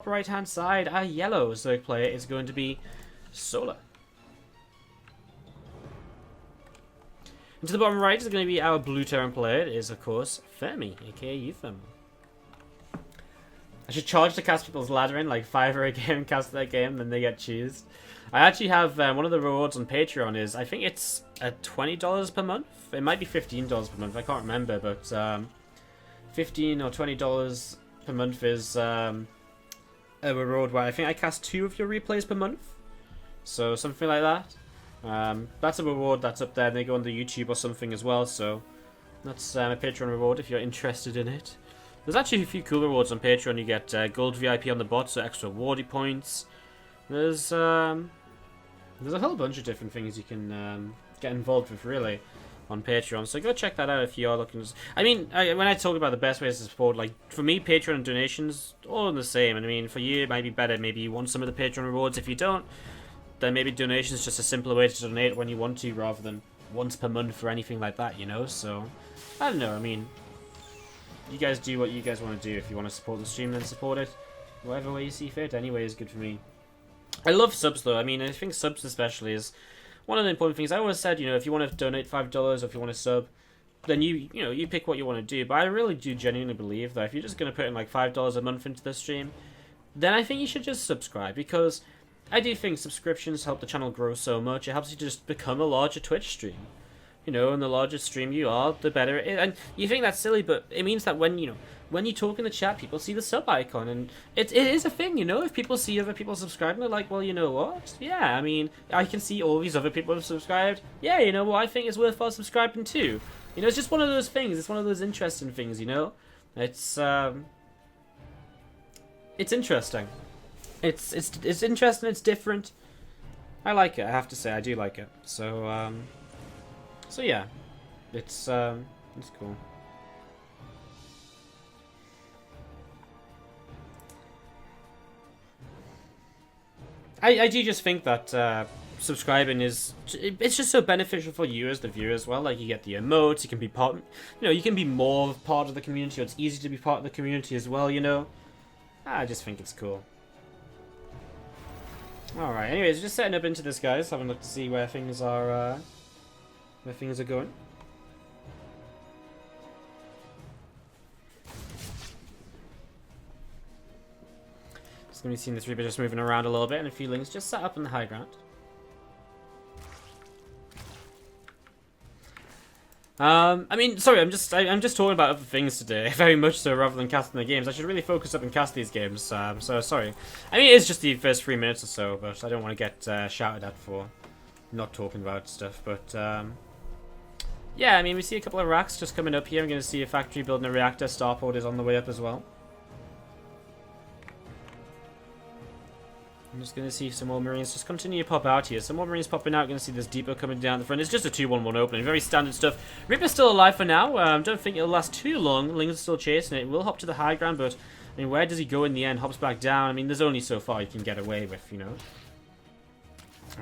right-hand side, our yellow Zerg player is going to be Solar. And to the bottom right is going to be our blue Terran player. It is, of course, Fermi, aka uThermal. I should charge to cast people's ladder in, like $5 a game, cast that game, then they get cheesed. I actually have one of the rewards on Patreon is, I think it's $20 per month. It might be $15 per month, I can't remember, but $15 or $20 per month is a reward where I think I cast 2 of your replays per month. So something like that. That's a reward that's up there. They go on the YouTube or something as well, so that's a Patreon reward if you're interested in it. There's actually a few cool rewards on Patreon. You get gold VIP on the bot, so extra Wardy points. There's a whole bunch of different things you can get involved with, really, on Patreon. So go check that out if you are looking. I mean, when I talk about the best ways to support, like, for me, Patreon and donations, all the same. And I mean, for you, it might be better. Maybe you want some of the Patreon rewards. If you don't, then maybe donations is just a simpler way to donate when you want to, rather than once per month or anything like that, you know? So, I don't know, I mean, you guys do what you guys want to do. If you want to support the stream, then support it. Whatever way you see fit, anyway, is good for me. I love subs, though. I mean, I think subs especially is one of the important things. I always said, you know, if you want to donate $5 or if you want to sub, then you pick what you want to do. But I really do genuinely believe that if you're just going to put in like $5 a month into the stream, then I think you should just subscribe, because I do think subscriptions help the channel grow so much. It helps you just become a larger Twitch stream. You know, and the larger stream you are, the better it is. And you think that's silly, but it means that when you talk in the chat, people see the sub icon, and it is a thing, you know. If people see other people subscribing, they're like, well, you know what? Yeah, I mean, I can see all these other people have subscribed. Yeah, you know what? I think it's worthwhile subscribing too. You know, it's just one of those things. It's one of those interesting things, you know. It's interesting. It's interesting. It's different. I like it. I have to say, I do like it. So yeah, it's cool. I do just think that subscribing it's just so beneficial for you as the viewer as well. Like, you get the emotes, you can be part, you can be more part of the community, or it's easy to be part of the community as well, you know. I just think it's cool. Alright, anyways, just setting up into this, guys, having a look to see where things are going. Just gonna be seeing this Reaper just moving around a little bit, and a few links just set up in the high ground. I mean, sorry, I'm just talking about other things today, very much so, rather than casting the games. I should really focus up and cast these games, so sorry. I mean, it's just the first 3 minutes or so, but I don't want to get shouted at for not talking about stuff, but yeah, I mean, we see a couple of racks just coming up here. I'm going to see a factory building a reactor. Starport is on the way up as well. I'm just going to see some more Marines just continue to pop out here. Some more Marines popping out. Going to see this depot coming down the front. It's just a 2-1-1 opening. Very standard stuff. Reaper's still alive for now. Don't think it'll last too long. Ling's are still chasing it. Will hop to the high ground, but I mean, where does he go in the end? Hops back down. I mean, there's only so far you can get away with, you know.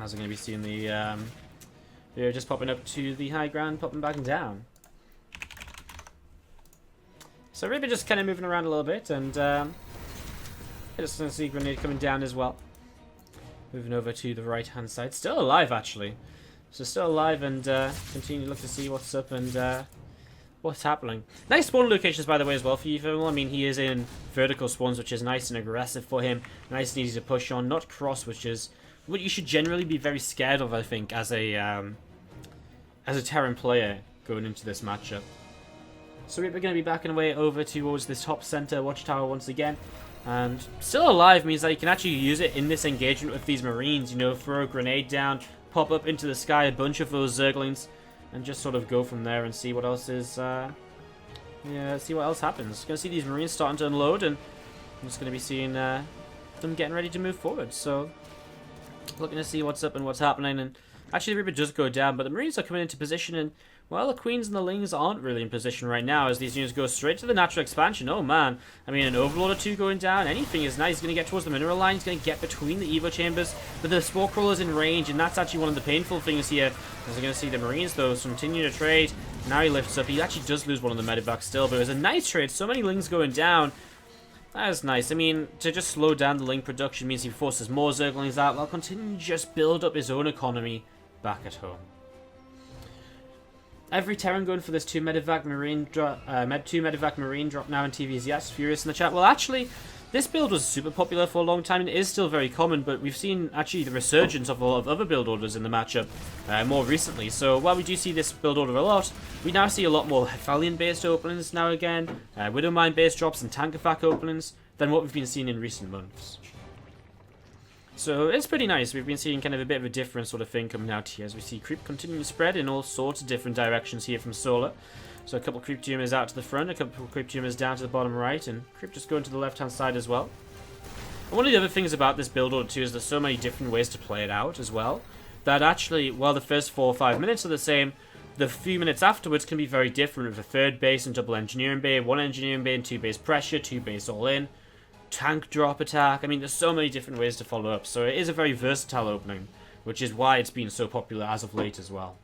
As we're going to be seeing the they're just popping up to the high ground, popping back down. So Reaper just kind of moving around a little bit, and just going to see Grenade coming down as well. Moving over to the right-hand side. Still alive, actually. So still alive, and continue to look to see what's up and what's happening. Nice spawn locations, by the way, as well for uThermal. I mean, he is in vertical spawns, which is nice and aggressive for him. Nice and easy to push on. Not cross, which is what you should generally be very scared of, I think, as a Terran player going into this matchup. So we're going to be backing away over towards this top center watchtower once again. And still alive means that you can actually use it in this engagement with these Marines. You know, throw a grenade down, pop up into the sky, a bunch of those Zerglings, and just sort of go from there and see what else is, yeah, see what else happens. Going to see these Marines starting to unload, and I'm just going to be seeing them getting ready to move forward. So, looking to see what's up and what's happening, and actually the Reaper does go down, but the Marines are coming into position, and well, the Queens and the Lings aren't really in position right now as these units go straight to the natural expansion. Oh man, I mean, an Overlord or two going down, anything is nice. He's going to get towards the mineral line, he's going to get between the Evo chambers, but the Spore Crawler's in range, and that's actually one of the painful things here. As we're going to see the Marines, though, continue to trade. Now he lifts up. He actually does lose one of the medivacs still, but it was a nice trade. So many Lings going down. That is nice. I mean, to just slow down the link production means he forces more Zerglings out while continuing to just build up his own economy back at home. Every Terran going for this 2 Medivac Marine drop, 2 Medivac Marine drop now in TVs. Yes, Furious in the chat. Well, actually, this build was super popular for a long time and it is still very common, but we've seen actually the resurgence of a lot of other build orders in the matchup more recently. So while we do see this build order a lot, we now see a lot more Heffalian-based openings now again, Widowmine-based drops and Tankafac openings than what we've been seeing in recent months. So it's pretty nice. We've been seeing kind of a bit of a different sort of thing coming out here as we see creep continuing to spread in all sorts of different directions here from Solar. So a couple of creep tumors out to the front, a couple of creep tumors down to the bottom right, and creep just going to the left hand side as well. And one of the other things about this build order too is there's so many different ways to play it out as well, that actually while the first 4 or 5 minutes are the same, the few minutes afterwards can be very different with a 3rd base and double engineering bay, 1 engineering bay and 2 base pressure, 2 base all in, tank drop attack. I mean, there's so many different ways to follow up, so it is a very versatile opening, which is why it's been so popular as of late as well.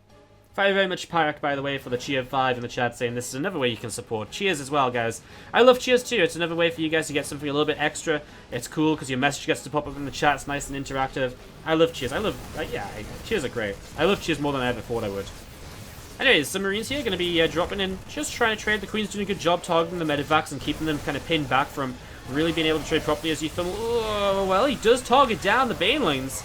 Very, very much Pyrak, by the way, for the cheer 5 in the chat, saying this is another way you can support. Cheers as well, guys. I love cheers too. It's another way for you guys to get something a little bit extra. It's cool because your message gets to pop up in the chat. It's nice and interactive. I love cheers. Cheers are great. I love cheers more than I ever thought I would. Anyways, some Marines here going to be dropping in, just trying to trade. The Queen's doing a good job targeting the Medivacs and keeping them kind of pinned back from really being able to trade properly as uThermal. Oh, well, he does target down the Banelings.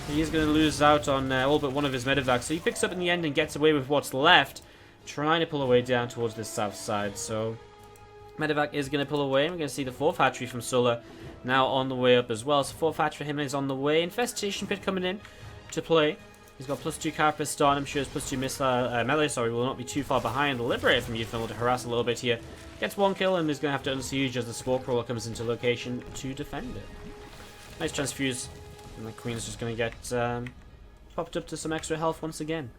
He's going to lose out on all but one of his Medivacs, so he picks up in the end and gets away with what's left, trying to pull away down towards the south side. So Medivac is going to pull away, and we're going to see the 4th hatchery from Solar now on the way up as well. So 4th hatchery for him is on the way. Infestation Pit coming in to play. He's got +2 Carapace start, I'm sure his +2 missile, melee, will not be too far behind. Liberated from uThermal to harass a little bit here. Gets 1 kill and is going to have to unsiege as the Spore Crawler comes into location to defend it. Nice transfuse. And the Queen's just going to get popped up to some extra health once again.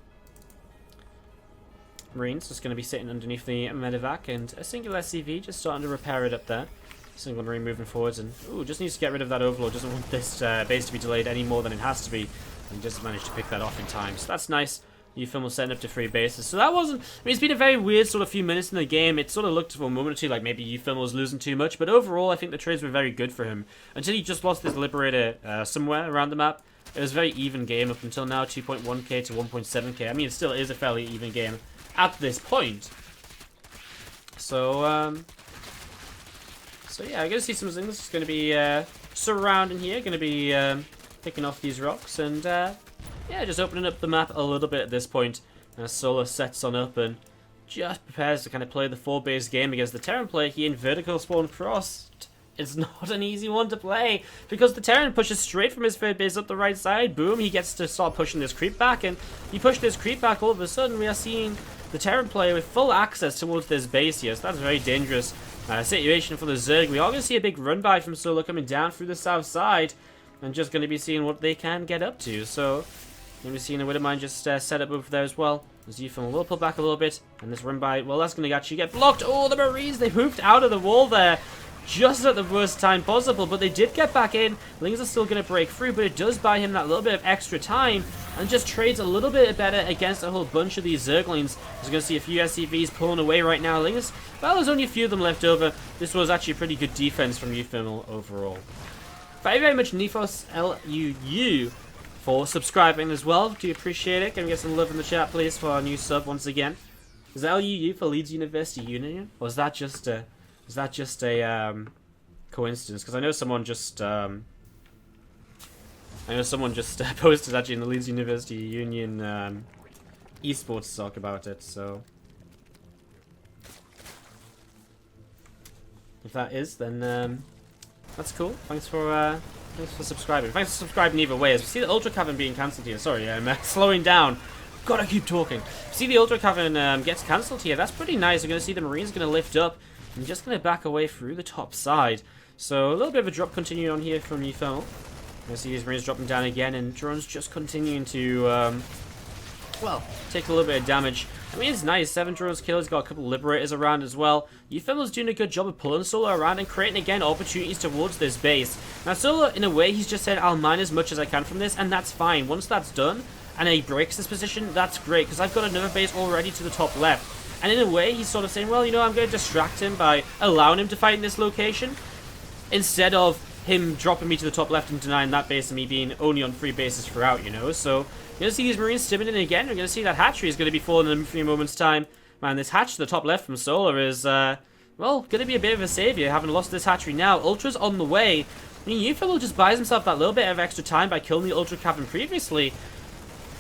Marines just going to be sitting underneath the Medivac, and a single SCV just starting to repair it up there. Single Marine moving forwards, and just needs to get rid of that Overlord. Doesn't want this base to be delayed any more than it has to be, and just managed to pick that off in time. So that's nice. uThermal setting up to 3 bases. So that wasn't... I mean, it's been a very weird sort of few minutes in the game. It sort of looked for a moment or two like maybe uThermal was losing too much. But overall, I think the trades were very good for him. Until he just lost this Liberator somewhere around the map. It was a very even game up until now. 2.1k to 1.7k. I mean, it still is a fairly even game at this point. So yeah, I'm going to see some things. It's going to be surrounding here. Going to be picking off these rocks. And... yeah, just opening up the map a little bit at this point as Solar sets on up and just prepares to kind of play the 4-base game against the Terran player here in vertical spawn crossed. It's not an easy one to play because the Terran pushes straight from his 3rd base up the right side. Boom, he gets to start pushing this creep back, and he pushed this creep back. All of a sudden, we are seeing the Terran player with full access towards this base here, so that's a very dangerous situation for the Zerg. We are going to see a big run by from Solar coming down through the south side and just going to be seeing what they can get up to. So... we've seen a Widowmine just set up over there as well. As uThermal will pull back a little bit. And this run by, well, that's going to actually get blocked. Oh, the Marines, they moved out of the wall there. Just at the worst time possible. But they did get back in. Lings are still going to break through. But it does buy him that little bit of extra time. And just trades a little bit better against a whole bunch of these Zerglings. We're going to see a few SCVs pulling away right now. Lings, well, there's only a few of them left over. This was actually a pretty good defense from uThermal overall. Very, very much Nefos LUU for subscribing as well. Do appreciate it. Can we get some love in the chat, please, for our new sub once again? Is that LUU for Leeds University Union? Or is that just a coincidence? Because I know someone just posted actually in the Leeds University Union esports talk about it. So if that is, then that's cool. Thanks for subscribing. Thanks for subscribing either way. As we see the Ultra Cavern being cancelled here. Sorry, I'm slowing down. Gotta keep talking. See the Ultra Cavern gets cancelled here. That's pretty nice. We're going to see the Marines going to lift up and just going to back away through the top side. So a little bit of a drop continuing on here from uThermal. I see these Marines dropping down again, and drones just continuing to, well, take a little bit of damage. I mean, it's nice. 7 drones killed. He's got a couple of Liberators around as well. uThermal's doing a good job of pulling Solar around and creating, again, opportunities towards this base. Now, Solar, in a way, he's just said, I'll mine as much as I can from this, and that's fine. Once that's done, and he breaks this position, that's great, because I've got another base already to the top left. And in a way, he's sort of saying, well, you know, I'm going to distract him by allowing him to fight in this location. instead of him dropping me to the top left and denying that base and me being only on 3 bases throughout, you know? So you're going to see these Marines stimming in again. We're going to see that hatchery is going to be falling in a few moments' time. Man, this hatch to the top left from Solar is, well, going to be a bit of a savior, having lost this hatchery now. Ultra's on the way. I mean, uThermal just buys himself that little bit of extra time by killing the Ultra Cavern previously.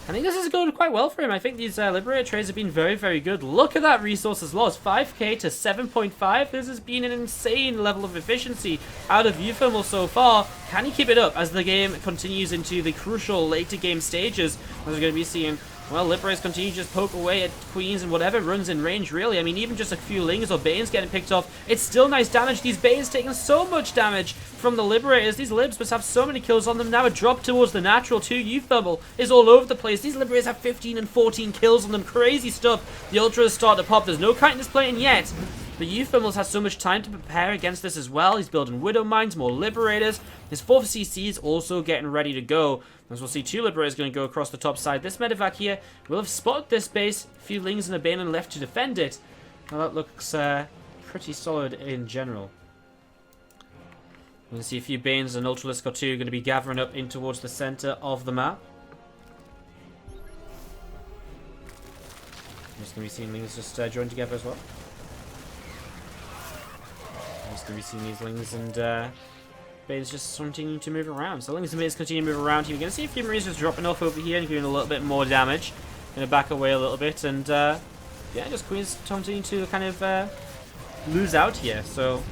I think this is going quite well for him. I think these Liberator trades have been very, very good. Look at that resources lost. 5k to 7.5. This has been an insane level of efficiency out of uThermal so far. Can he keep it up as the game continues into the crucial later game stages? As we're going to be seeing, well, Liberators continue to just poke away at Queens and whatever runs in range, really. I mean, even just a few Lings or Banes getting picked off, it's still nice damage. These Banes taking so much damage from the Liberators. These Libs must have so many kills on them. Now a drop towards the natural too. uThermal is all over the place. These Liberators have 15 and 14 kills on them. Crazy stuff. The Ultras start to pop. There's no kindness plating yet. But uThermal's has so much time to prepare against this as well. He's building Widow Mines, more Liberators. His 4th CC is also getting ready to go. As we'll see, 2 Liberators going to go across the top side. This medevac here will have spotted this base. A few Lings and a Baneling left to defend it. Well, that looks pretty solid in general. We're going to see a few Banes and Ultralisk or 2 going to be gathering up in towards the center of the map. Just going to be seeing Lings just join together as well. Just going to be seeing these Lings and Banes just continuing to move around. So Lings and Banes continue to move around here. We're going to see a few Marines just dropping off over here and doing a little bit more damage. Going to back away a little bit and yeah, just Queens continue to kind of lose out here. So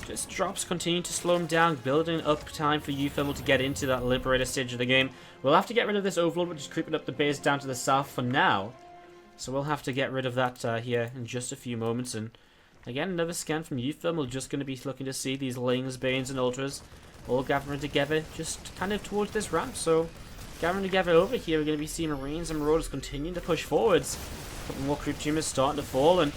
just drops continue to slow him down, building up time for uThermal to get into that Liberator stage of the game. We'll have to get rid of this Overlord, which is creeping up the base down to the south for now. So we'll have to get rid of that here in just a few moments. And again, another scan from uThermal, just going to be looking to see these Lings, Banes, and Ultras all gathering together, just kind of towards this ramp. So, gathering together over here, we're going to be seeing Marines and Marauders continuing to push forwards. A couple more creep tumors starting to fall, and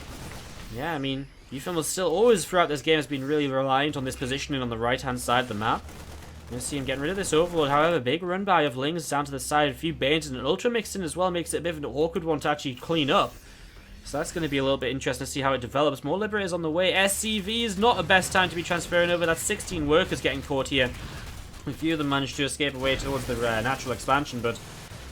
yeah, I mean, uThermal still always throughout this game has been really reliant on this positioning on the right-hand side of the map. You're going to see him getting rid of this Overlord. However, big run by of Lings down to the side, a few Banes and an Ultra mixed in as well, makes it a bit of an awkward one to actually clean up. So that's going to be a little bit interesting to see how it develops. More Liberators on the way. SCV is not the best time to be transferring over. That's 16 workers getting caught here. A few of them managed to escape away towards the natural expansion, but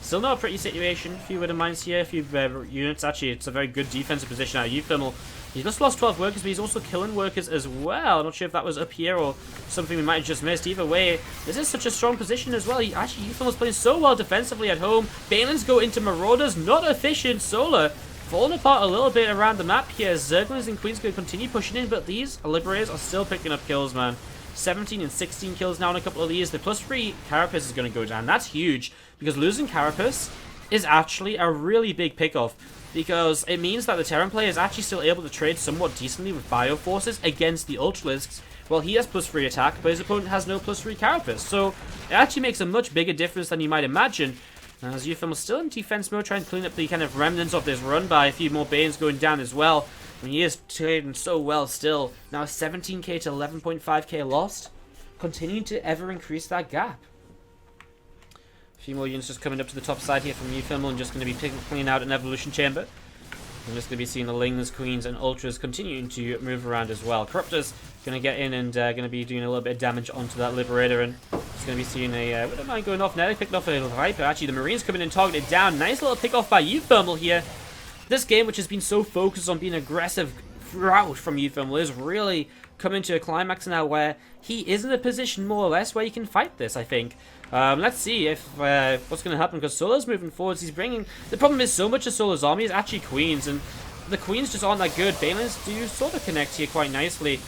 still not a pretty situation. A few Widow Mines here, a few units. Actually, it's a very good defensive position out of uThermal. He's just lost 12 workers, but he's also killing workers as well. Not sure if that was up here or something we might have just missed. Either way, this is such a strong position as well. uThermal's playing so well defensively at home. Banelings go into Marauders. Not efficient. Solar falling apart a little bit around the map here. Zerglings and Queens going to continue pushing in, but these Liberators are still picking up kills, man. 17 and 16 kills now on a couple of these. The +3 Carapace is going to go down. That's huge, because losing Carapace is actually a really big pickoff, because it means that the Terran player is actually still able to trade somewhat decently with Bioforces against the Ultralisks. Well, he has +3 attack, but his opponent has no +3 Carapace, so it actually makes a much bigger difference than you might imagine. Now, as uThermal still in defense mode, trying to clean up the kind of remnants of this run by a few more Banes going down as well. I mean, he is trading so well still. Now 17k to 11.5k lost. Continuing to ever increase that gap. A few more units just coming up to the top side here from uThermal and just going to be cleaning out an Evolution Chamber. I'm just going to be seeing the Lings, Queens, and Ultras continuing to move around as well. Corruptor's going to get in and going to be doing a little bit of damage onto that Liberator, and it's going to be seeing a Widow Mine going off. Now they picked off a Viper. Actually, the Marines coming in targeted down. Nice little pick off by uThermal here. This game, which has been so focused on being aggressive throughout from uThermal, is really coming to a climax now where he is in a position more or less where he can fight this, I think. Let's see if what's going to happen, because Solar's moving forwards. He's bringing... The problem is so much of Solar's army is actually Queens, and the Queens just aren't that good. Banelings do sort of connect here quite nicely.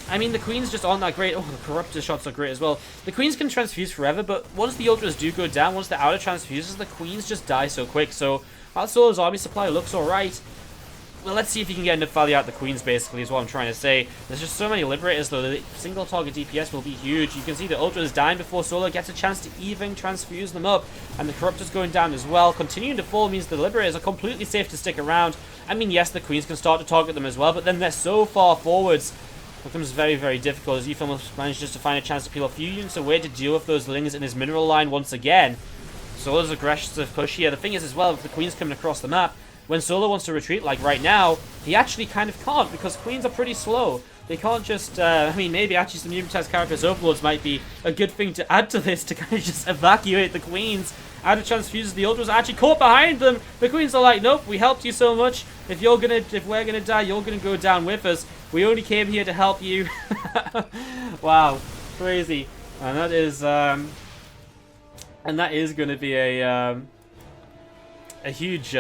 I mean, the Queens just aren't that great. Oh, the Corruptor shots are great as well. The Queens can transfuse forever, but once the Ultras do go down, once the outer transfuses, the Queens just die so quick. So, while Solar's army supply looks alright, well, let's see if he can get enough value out the Queens, basically, is what I'm trying to say. There's just so many Liberators, though. The single target DPS will be huge. You can see the Ultras dying before Solar gets a chance to even transfuse them up. And the Corruptor's going down as well. Continuing to fall means the Liberators are completely safe to stick around. I mean, yes, the Queens can start to target them as well, but then they're so far forwards. It becomes very, very difficult as uThermal manages to find a chance to peel a few units away to deal with those Lings in his mineral line once again. Solar's aggressive push here. The thing is as well, if the Queen's coming across the map, when Solar wants to retreat, like right now, he actually kind of can't, because Queens are pretty slow. They can't just, I mean, maybe actually some numerous characters overlords might be a good thing to add to this to kind of just evacuate the queens. Out of transfuses, the ultras are actually caught behind them. The queens are like, nope, we helped you so much. If we're gonna die, you're gonna go down with us. We only came here to help you. Wow, crazy. And that is going to be a huge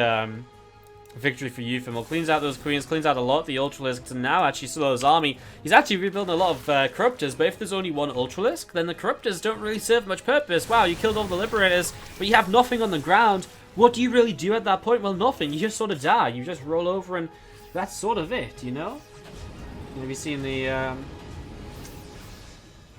victory for uThermal. Cleans out those queens, cleans out a lot of the Ultralisks, and now actually Solo's army. He's actually rebuilding a lot of Corruptors, but if there's only one Ultralisk, then the Corruptors don't really serve much purpose. Wow, you killed all the Liberators, but you have nothing on the ground. What do you really do at that point? Well, nothing. You just sort of die. You just roll over, and that's sort of it, you know? You'll be seeing the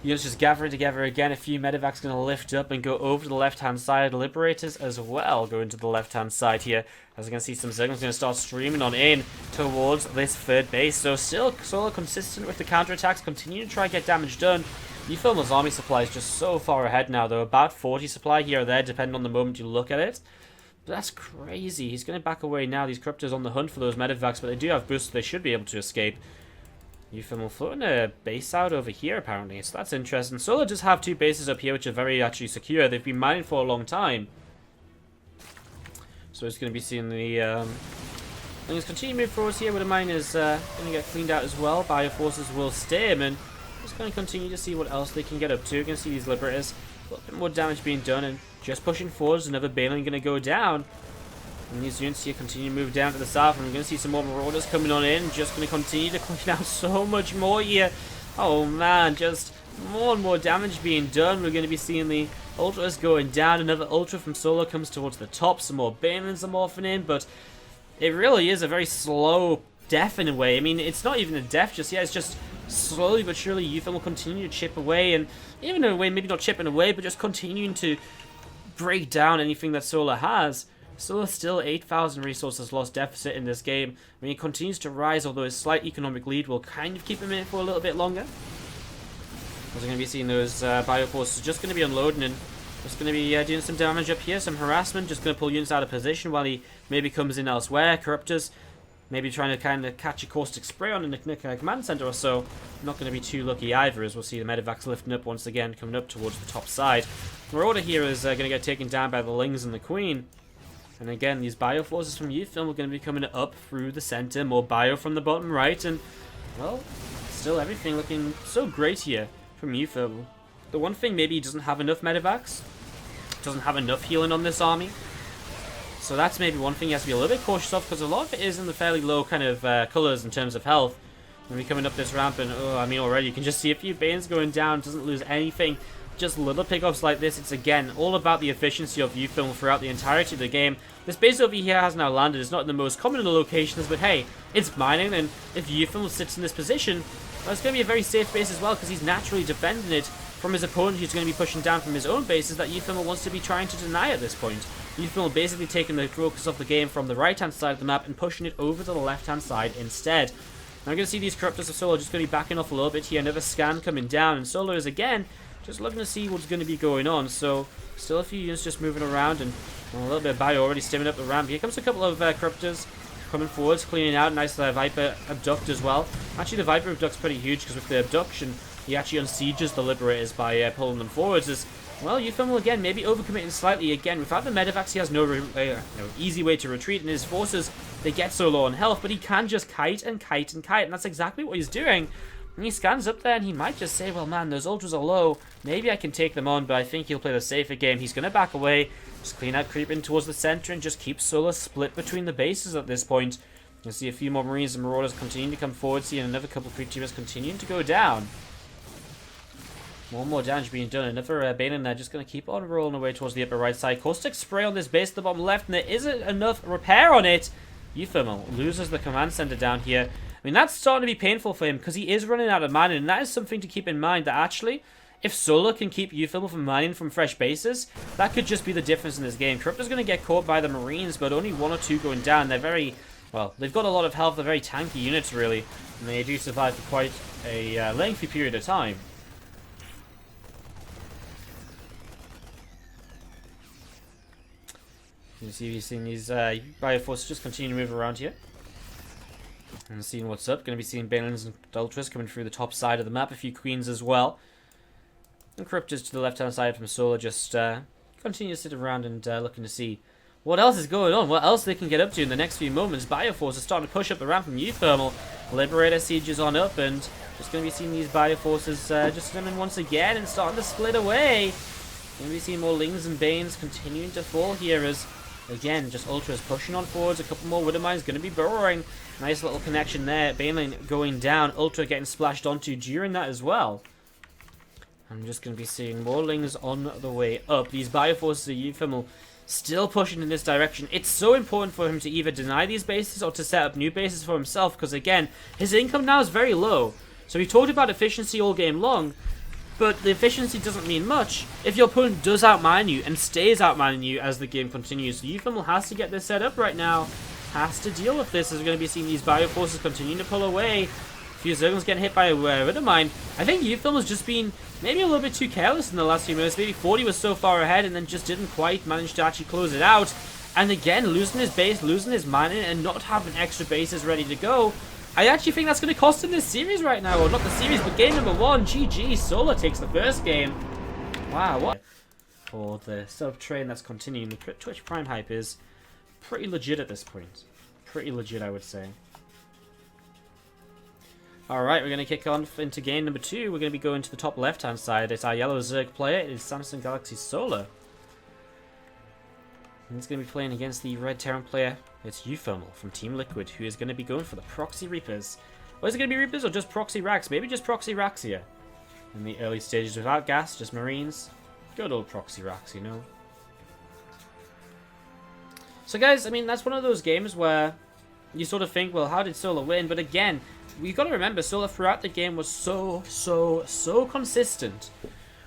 units just gathering together again. A few medevacs going to lift up and go over to the left-hand side. Liberators as well go into the left-hand side here. As we're going to see some Zerglings going to start streaming on in towards this third base. So still sort of consistent with the counterattacks. Continue to try and get damage done. uThermal's army supply is just so far ahead now, though. About 40 supply here or there, depending on the moment you look at it. But that's crazy. He's going to back away now. These Corruptors on the hunt for those medevacs, but they do have boosts, so they should be able to escape. uThermal floating a base out over here, apparently, so that's interesting. Solo does have two bases up here, which are very actually secure. They've been mining for a long time. So it's going to be seeing the things continue to move forwards here, where the mine is going to get cleaned out as well. Bioforces will stay, and just going to continue to see what else they can get up to. You're going to see these Liberators, a little bit more damage being done, and just pushing forwards. Another Balin going to go down. And these units here continue to move down to the south, and we're going to see some more Marauders coming on in. Just going to continue to clean out so much more here. Oh man, just more and more damage being done. We're going to be seeing the Ultras going down. Another Ultra from Solo comes towards the top. Some more Balins are morphing in, but it really is a very slow death in a way. I mean, it's not even a death just yet. It's just slowly but surely uThermal will continue to chip away, and even in a way, maybe not chipping away, but just continuing to break down anything that Solo has. Solo still 8,000 resources lost deficit in this game. I mean, he continues to rise, although his slight economic lead will kind of keep him in it for a little bit longer. As we're going to be seeing those Bioforces just going to be unloading and just going to be doing some damage up here, some harassment, just going to pull units out of position while he maybe comes in elsewhere. Corruptors maybe trying to kind of catch a caustic spray on a command center or so. Not going to be too lucky either, as we'll see the medevacs lifting up once again, coming up towards the top side. Marauder here is going to get taken down by the Lings and the Queen. And again, these Bioforces from uThermal are going to be coming up through the center. More Bio from the bottom right. And, well, still everything looking so great here from uThermal. The one thing, maybe he doesn't have enough medevacs. Doesn't have enough healing on this army. So that's maybe one thing he has to be a little bit cautious of, because a lot of it is in the fairly low kind of colors in terms of health. When we're coming up this ramp, and, oh, I mean, already you can just see a few Banes going down. Doesn't lose anything. Just little pickups like this. It's again all about the efficiency of uThermal throughout the entirety of the game. This base over here has now landed. It's not the most common of the locations, but hey, it's mining, and if uThermal sits in this position, well, it's going to be a very safe base as well, because he's naturally defending it from his opponent, who's going to be pushing down from his own bases that uThermal wants to be trying to deny at this point. uThermal basically taking the focus of the game from the right-hand side of the map and pushing it over to the left-hand side instead. Now we're going to see these Corruptors of Solo just going to be backing off a little bit here. Another scan coming down, and Solo is again just looking to see what's going to be going on. So still a few units just moving around, and a little bit of Bio already stimming up the ramp. Here comes a couple of Corruptors coming forwards, cleaning out. Nice Viper Abduct as well. Actually, the Viper Abduct's pretty huge, because with the Abduction, he actually unsieges the Liberators by pulling them forwards. As well, uThermal again, maybe overcommitting slightly. Again, without the medevacs, he has no easy way to retreat, and his forces, they get so low on health, but he can just kite and kite and kite, and that's exactly what he's doing. And he scans up there, and he might just say, well, man, those Ultras are low. Maybe I can take them on, but I think he'll play the safer game. He's going to back away, just clean out, creep in towards the center, and just keep Solo split between the bases at this point. You'll see a few more Marines and Marauders continuing to come forward, seeing another couple of creep teamers continuing to go down. More and more damage being done. Another Balin there, just going to keep on rolling away towards the upper right side. Caustic spray on this base at the bottom left, and there isn't enough repair on it. uThermal loses the command center down here. I mean, that's starting to be painful for him, because he is running out of mining, and that is something to keep in mind, that actually, if Solo can keep uThermal from mining from fresh bases, that could just be the difference in this game. Corruptor's going to get caught by the Marines, but only one or two going down. They're very, well, they've got a lot of health. They're very tanky units, really, and they do survive for quite a lengthy period of time. You see, we've seen these Bioforces just continue to move around here. And seeing what's up. Going to be seeing Banelings and Ultras coming through the top side of the map. A few Queens as well. And Cryptors to the left-hand side from Solar just continue to sit around and looking to see what else is going on, what else they can get up to in the next few moments. Bioforce is starting to push up the ramp from uThermal. Liberator Siege is on up, and just going to be seeing these Bioforces just come in once again and starting to split away. Going to be seeing more Lings and Banes continuing to fall here as, again, just Ultras pushing on forwards. A couple more Widowmines going to be burrowing. Nice little connection there. Baneling going down. Ultra getting splashed onto during that as well. I'm just going to be seeing more Lings on the way up. These Bioforces of uThermal still pushing in this direction. It's so important for him to either deny these bases or to set up new bases for himself, because again, his income now is very low. So we talked about efficiency all game long, but the efficiency doesn't mean much if your opponent does outmine you and stays outmining you as the game continues. So uThermal has to get this set up right now, has to deal with this, as we're going to be seeing these Bioforces continuing to pull away. A few Zerglings getting hit by a Widowmine. I think uThermal's just been maybe a little bit too careless in the last few minutes. Maybe 40 was so far ahead and then just didn't quite manage to actually close it out. And again, losing his base, losing his mining, and not having extra bases ready to go. I actually think that's going to cost him this series right now. Or not the series, but game number 1. GG. Solar takes the first game. Wow, what? For the sub-train that's continuing. The Twitch Prime hype is pretty legit at this point. Pretty legit, I would say. Alright, we're going to kick on into game number 2. We're going to be going to the top left-hand side. It's our yellow Zerg player. It is Samsung Galaxy Solar. And he's going to be playing against the red Terran player. It's uThermal from Team Liquid, who is going to be going for the Proxy Reapers. Or is it going to be Reapers or just Proxy Racks? Maybe just Proxy Racks here. In the early stages without gas, just Marines. Good old Proxy Racks, you know. So guys, I mean, that's one of those games where you sort of think, well, how did Solar win? But again, we've got to remember, Solar throughout the game was so consistent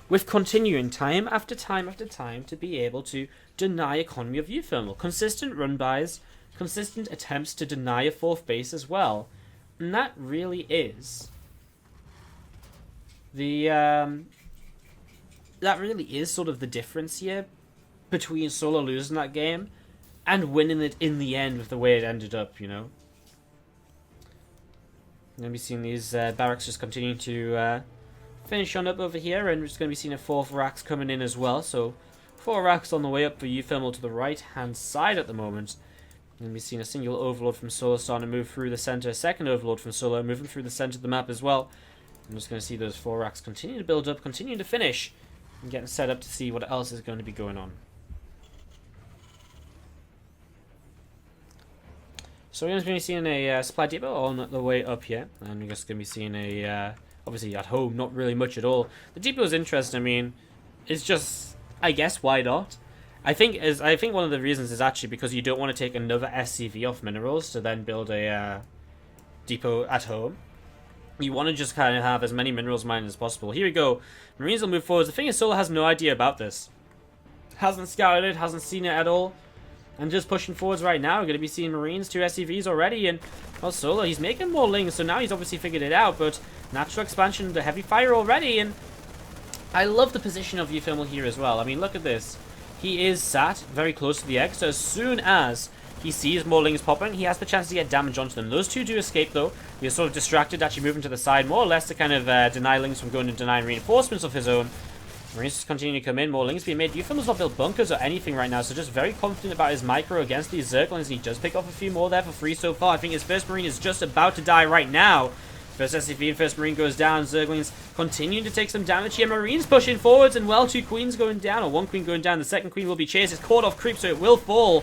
with continuing time after time after time to be able to deny economy of uThermal. Consistent run-bys, consistent attempts to deny a 4th base as well. And that really is the that really is sort of the difference here between Solar losing that game and winning it in the end with the way it ended up, you know. We're going to be seeing these barracks just continuing to finish on up over here, and we're just going to be seeing a 4th racks coming in as well. So 4 racks on the way up for uThermal to the right hand side at the moment. We're going to be seeing a single overlord from Solar starting to move through the center, a second overlord from Solar moving through the center of the map as well. I'm just going to see those 4 racks continue to build up, continue to finish, and getting set up to see what else is going to be going on. So we're going to be seeing a supply depot on the way up here, and we're just going to be seeing a, obviously at home, not really much at all. The depot is interesting. I mean, it's just, I guess, why not? I think one of the reasons is actually because you don't want to take another SCV off minerals to then build a depot at home. You want to just kind of have as many minerals mined as possible. Here we go. Marines will move forward. The thing is, Solar has no idea about this. Hasn't scouted it, hasn't seen it at all. And just pushing forwards right now. We're going to be seeing Marines, 2 SCVs already. And, well, Solar, he's making more Lings, so now he's obviously figured it out. But natural expansion, the heavy fire already. And I love the position of uThermal here as well. I mean, look at this. He is sat very close to the egg. So as soon as he sees more Lings popping, he has the chance to get damage onto them. Those 2 do escape, though. He is sort of distracted, actually moving to the side, more or less to kind of deny Lings from going and denying reinforcements of his own. Marines just continue to come in, more Lings being made. uThermal's not built bunkers or anything right now, so just very confident about his micro against these Zerglings. He does pick off a few more there for free so far. I think his first Marine is just about to die right now. First SCV and first Marine goes down. Zerglings continuing to take some damage here. Marines pushing forwards, and well, 2 Queens going down, or 1 Queen going down. The second Queen will be chased. It's caught off creep, so it will fall.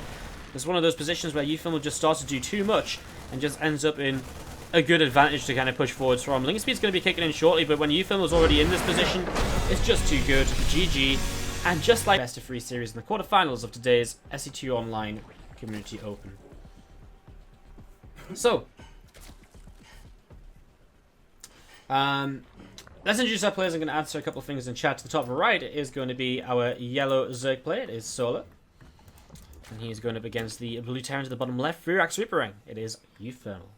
It's one of those positions where uThermal just starts to do too much and just ends up in a good advantage to kind of push forwards from. Link speed's going to be kicking in shortly, but when uThermal's already in this position, it's just too good. GG. And just like best of 3 series in the quarterfinals of today's SC2 Online Community Open. So, let's introduce our players. I'm going to answer a couple of things in chat. To the top right is going to be our yellow Zerg player. It is Solar. And he's going up against the blue Terran to the bottom left. 3 rack Super Ring. It is uThermal.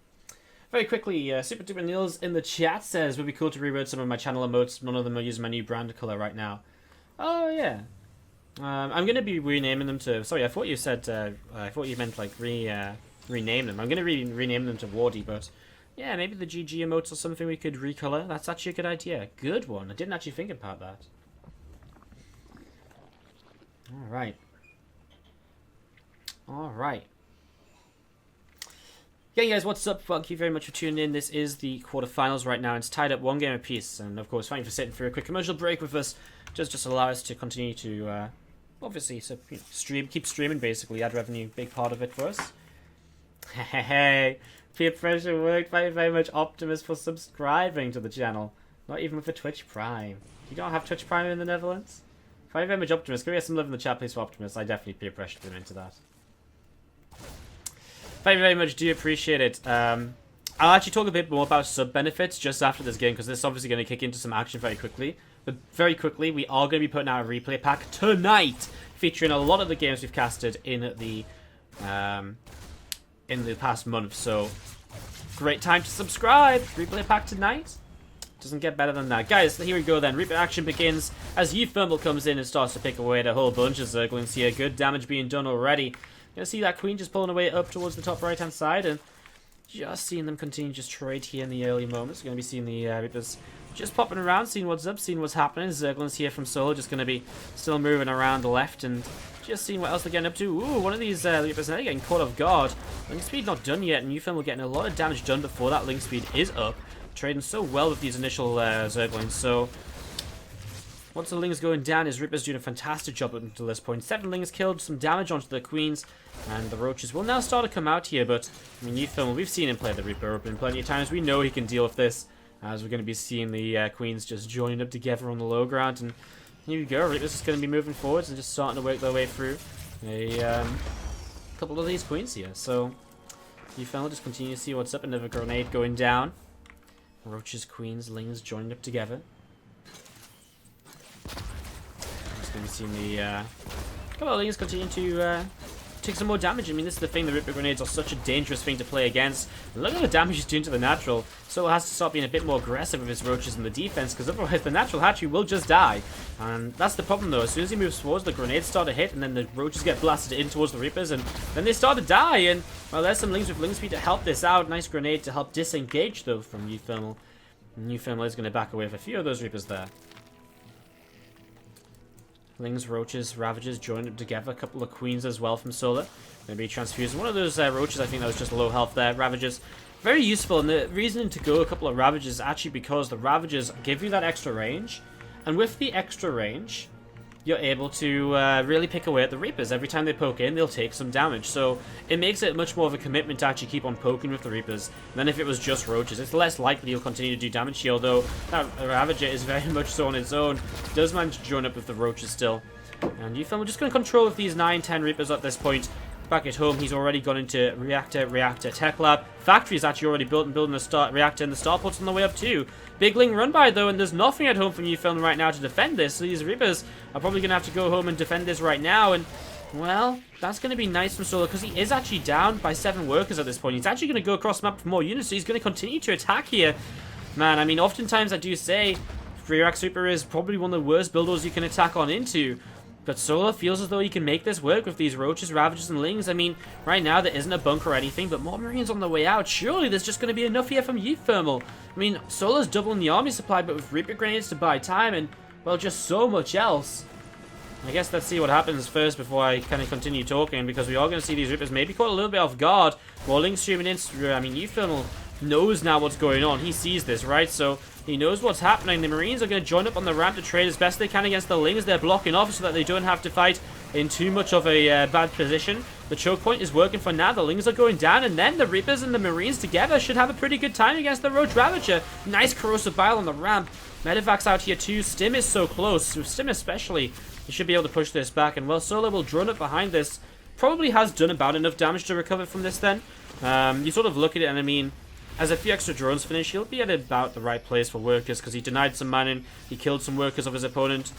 Very quickly, Super Duper Niels in the chat says, would be cool to reword some of my channel emotes. None of them are using my new brand color right now. Oh, yeah. I'm going to be renaming them to... Sorry, I thought you said... I thought you meant, like, rename them. I'm going to rename them to Wardy, but Yeah, maybe the GG emotes or something we could recolor. That's actually a good idea. Good one. I didn't actually think about that. Alright. Alright. Okay, guys, what's up? Thank you very much for tuning in. This is the quarterfinals right now. It's tied up 1 game apiece. And, of course, thank you for sitting through a quick commercial break with us. Just allow us to continue to, obviously, so, you know, keep streaming, basically. Ad revenue, big part of it for us. Hey, peer pressure worked. Thank you very much, Optimus, for subscribing to the channel. Not even with a Twitch Prime. You don't have Twitch Prime in the Netherlands? Thank you very much, Optimus. Can we get some love in the chat, please, for Optimus? I definitely peer pressured him into that. Thank you very much. Do appreciate it. I'll actually talk a bit more about sub benefits just after this game, because this is obviously going to kick into some action very quickly. But very quickly, we are going to be putting out a replay pack tonight, featuring a lot of the games we've casted in the past month. So, great time to subscribe. Replay pack tonight. Doesn't get better than that. Guys, here we go then. Reaper action begins as uThermal comes in and starts to pick away at a whole bunch of Zerglings here. Good damage being done already. Gonna see that Queen just pulling away up towards the top right hand side, and just seeing them continue just trade here in the early moments. Gonna be seeing the Reapers just popping around, seeing what's up, seeing what's happening. Zerglings here from Solo just gonna be still moving around the left and just seeing what else they're getting up to. Ooh, one of these Reapers now getting caught off guard. Link speed not done yet, and uThermal getting a lot of damage done before that link speed is up. Trading so well with these initial Zerglings. So once the Lings going down, his Reaper's doing a fantastic job up until this point. 7 Lings killed, some damage onto the Queens, and the Roaches will now start to come out here. But I mean, uThermal, we've seen him play the Reaper Open plenty of times. We know he can deal with this, as we're going to be seeing the Queens just joining up together on the low ground. And here we go. Reaper's just going to be moving forwards and just starting to work their way through a couple of these Queens here. So uThermal just continue to see what's up. Another grenade going down. Roaches, Queens, Lings joined up together. Just going to be seeing the couple of Lings continue to take some more damage. I mean, this is the thing, the Ripper Grenades are such a dangerous thing to play against. And look at the damage he's doing to the natural. So it has to start being a bit more aggressive with his Roaches in the defense, because otherwise the natural hatchery will just die. And that's the problem though. As soon as he moves forwards, the grenades start to hit, and then the Roaches get blasted in towards the Reapers, and then they start to die. And well, there's some Lings with Ling speed to help this out. Nice grenade to help disengage though from uThermal. And uThermal is going to back away with a few of those Reapers there. Lings, Roaches, Ravagers joined up together. A couple of Queens as well from Solar. Going to be transfusing. One of those Roaches, I think that was just low health there. Ravagers, very useful. And the reason to go a couple of Ravagers is actually because the Ravagers give you that extra range. And with the extra range, you're able to really pick away at the Reapers. Every time they poke in, they'll take some damage. So it makes it much more of a commitment to actually keep on poking with the Reapers than if it was just Roaches. It's less likely you'll continue to do damage here, although that Ravager is very much so on its own. Does manage to join up with the Roaches still. And uThermal just going to control with these 9-10 Reapers at this point. Back at home, he's already gone into Reactor, Tech Lab. Factory's actually already built and building the Reactor, and the Starport's on the way up too. Big Ling run by though, and there's nothing at home from uThermal right now to defend this. So these Reapers are probably going to have to go home and defend this right now. And well, that's going to be nice from Solo, because he is actually down by 7 workers at this point. He's actually going to go across the map for more units, so he's going to continue to attack here. Man, I mean, oftentimes I do say React Super is probably one of the worst builders you can attack on into. But Solar feels as though he can make this work with these Roaches, Ravagers, and Lings. I mean, right now there isn't a bunker or anything, but more Marines on the way out. Surely there's just going to be enough here from uThermal. I mean, Solar's doubling the army supply, but with Reaper Grenades to buy time and, well, just so much else. I guess let's see what happens first before I kind of continue talking, because we are going to see these Reapers maybe caught a little bit off guard. While Lings streaming in, I mean, uThermal knows now what's going on. He sees this, right? So he knows what's happening. The Marines are going to join up on the ramp to trade as best they can against the Lings. They're blocking off so that they don't have to fight in too much of a bad position. The choke point is working for now. The Lings are going down, and then the Reapers and the Marines together should have a pretty good time against the Roach Ravager. Nice corrosive bile on the ramp. Medevac's out here too. Stim is so close. With Stim especially, he should be able to push this back. And well, Solo will drone up behind this. Probably has done about enough damage to recover from this then. You sort of look at it, and I mean, as a few extra drones finish, he'll be at about the right place for workers, because he denied some manning, he killed some workers of his opponent.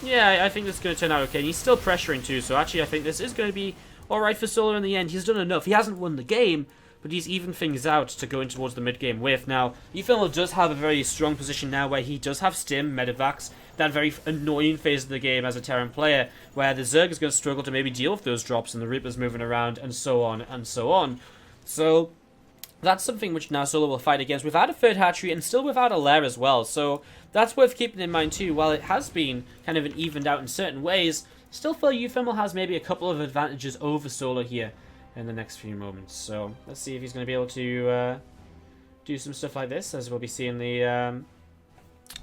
Yeah, I think this is going to turn out okay. And he's still pressuring too, so actually I think this is going to be alright for Solar in the end. He's done enough. He hasn't won the game, but he's evened things out to go in towards the mid-game with. Now, uThermal does have a very strong position now where he does have Stim, Medivacs, that very annoying phase of the game as a Terran player, where the Zerg is going to struggle to maybe deal with those drops and the Reapers moving around and so on and so on. So That's something which now Solar will fight against without a third hatchery and still without a lair as well. So that's worth keeping in mind too. While it has been kind of an evened out in certain ways, still feel uThermal has maybe a couple of advantages over Solar here in the next few moments. So let's see if he's going to be able to do some stuff like this, as we'll be seeing the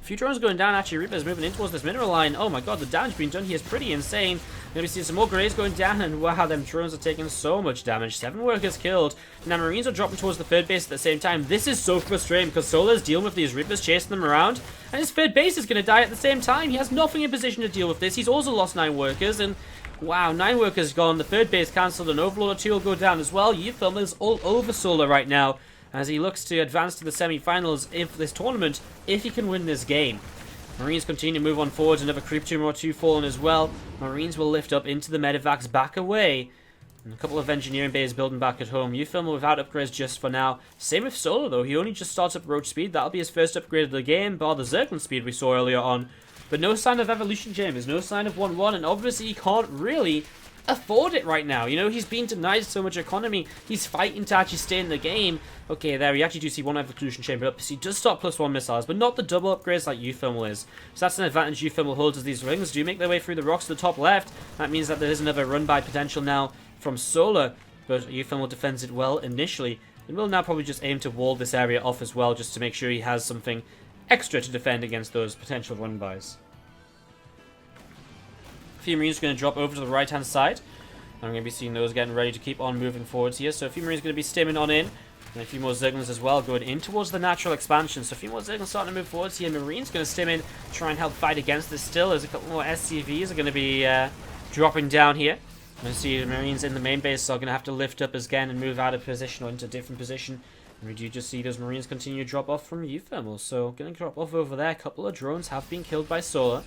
few drones going down. Actually, Reaper's moving in towards this mineral line. Oh my god, the damage being done here is pretty insane. Maybe see some more Greys going down, and wow, them drones are taking so much damage. 7 workers killed. Now Marines are dropping towards the third base at the same time. This is so frustrating because Solar's dealing with these Reapers, chasing them around, and his third base is going to die at the same time. He has nothing in position to deal with this. He's also lost 9 workers, and wow, 9 workers gone. The third base cancelled, and Overlord 2 will go down as well. uThermal is all over Solar right now as he looks to advance to the semi-finals of this tournament if he can win this game. Marines continue to move on forwards. Another creep tumor or 2 fallen as well. Marines will lift up into the medevacs, back away. And a couple of engineering bays building back at home. uThermal without upgrades just for now. Same with Solar though. He only just starts up Roach Speed. That'll be his first upgrade of the game, bar the Zerglin Speed we saw earlier on. But no sign of Evolution Chambers, no sign of 1-1, and obviously he can't really afford it right now. You know, he's been denied so much economy. He's fighting to actually stay in the game. Okay, there we actually do see 1 Evolution Chamber up. So he does start +1 missiles, but not the double upgrades like uThermal is. So that's an advantage uThermal holds as these rings do make their way through the rocks to the top left. That means that there is another run-by potential now from Solar, but uThermal defends it well initially, and will now probably just aim to wall this area off as well, just to make sure he has something extra to defend against those potential run-bys. A few Marines are going to drop over to the right-hand side. I'm going to be seeing those getting ready to keep on moving forwards here. So a few Marines are going to be stimming on in. And a few more Zerglings as well going in towards the natural expansion. So a few more Zerglings starting to move forwards here. Marines going to stim in, try and help fight against this still. There's a couple more SCVs are going to be dropping down here. I'm going to see the Marines in the main base are going to have to lift up again and move out of position or into a different position. And we do just see those Marines continue to drop off from uThermal. So going to drop off over there. A couple of drones have been killed by Solar.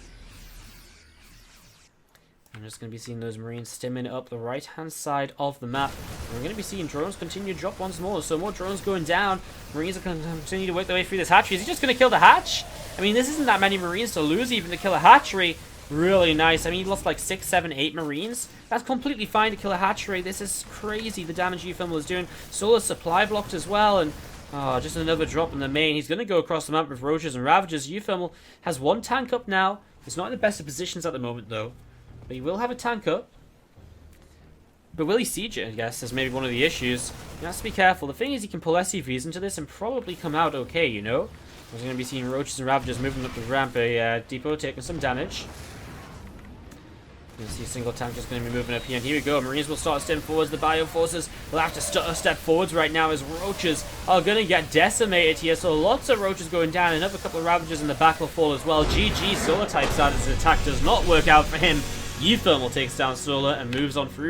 I'm just going to be seeing those Marines stimming up the right-hand side of the map. And we're going to be seeing drones continue to drop once more. So more drones going down. Marines are going to continue to work their way through this hatchery. Is he just going to kill the hatch? I mean, this isn't that many Marines to lose even to kill a hatchery. Really nice. I mean, he lost like 6, 7, 8 Marines. That's completely fine to kill a hatchery. This is crazy, the damage uThermal is doing. Solar's supply blocked as well, and just another drop in the main. He's going to go across the map with Roaches and Ravagers. uThermal has 1 tank up now. It's not in the best of positions at the moment, though. But he will have a tank up. But will he siege it, I guess, is maybe one of the issues. He has to be careful. The thing is, he can pull SCVs into this and probably come out okay, you know? We're going to be seeing Roaches and Ravagers moving up the ramp. A depot taking some damage. You see a single tank just going to be moving up here. And here we go. Marines will start stepping forwards. The Bio Forces will have to step forwards right now as Roaches are going to get decimated here. So lots of Roaches going down. Another couple of Ravagers in the back will fall as well. GG. Solar type started his attack. Does not work out for him. uThermal takes down Solar and moves on through.